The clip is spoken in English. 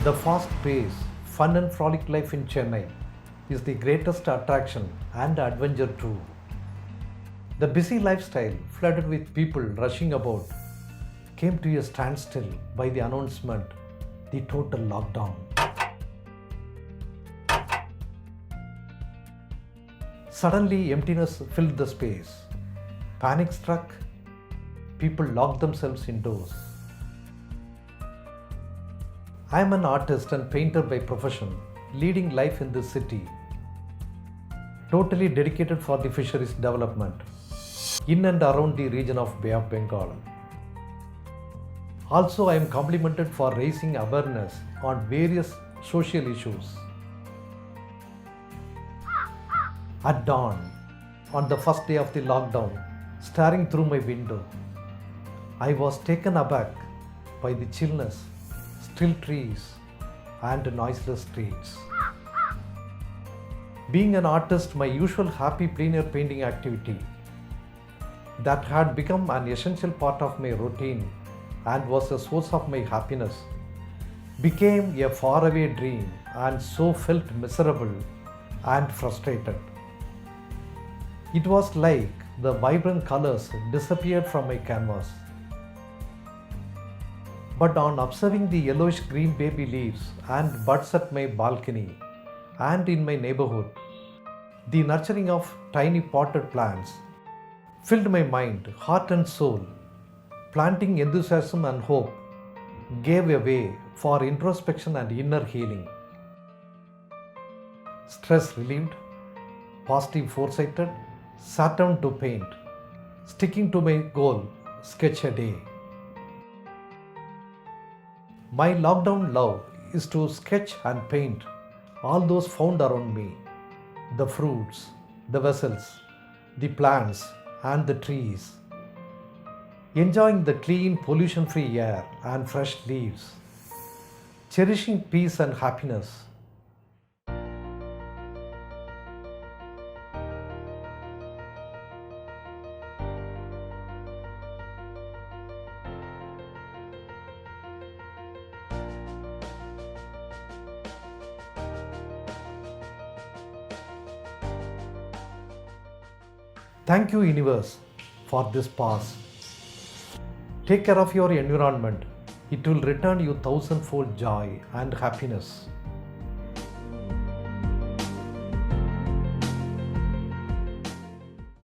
The fast pace, fun and frolic life in Chennai is the greatest attraction and adventure too. The busy lifestyle, flooded with people rushing about, came to a standstill by the announcement, the total lockdown. Suddenly, emptiness filled the space. Panic struck, people locked themselves indoors. I am an artist and painter by profession, leading life in this city, totally dedicated for the fisheries development in and around the region of Bay of Bengal. Also, I am complimented for raising awareness on various social issues. At dawn, on the first day of the lockdown, staring through my window, I was taken aback by the chillness, still trees, and noiseless streets. Being an artist, my usual happy plein air painting activity that had become an essential part of my routine and was a source of my happiness became a faraway dream, and so felt miserable and frustrated. It was like the vibrant colors disappeared from my canvas. But on observing the yellowish green baby leaves and buds at my balcony and in my neighborhood, the nurturing of tiny potted plants filled my mind, heart and soul. Planting enthusiasm and hope gave a way for introspection and inner healing. Stress relieved, positive foresighted, sat down to paint, sticking to my goal, sketch a day. My lockdown love is to sketch and paint all those found around me, the fruits, the vessels, the plants and the trees, enjoying the clean pollution-free air and fresh leaves, cherishing peace and happiness. Thank you, universe, for this pause. Take care of your environment. It will return you thousandfold joy and happiness.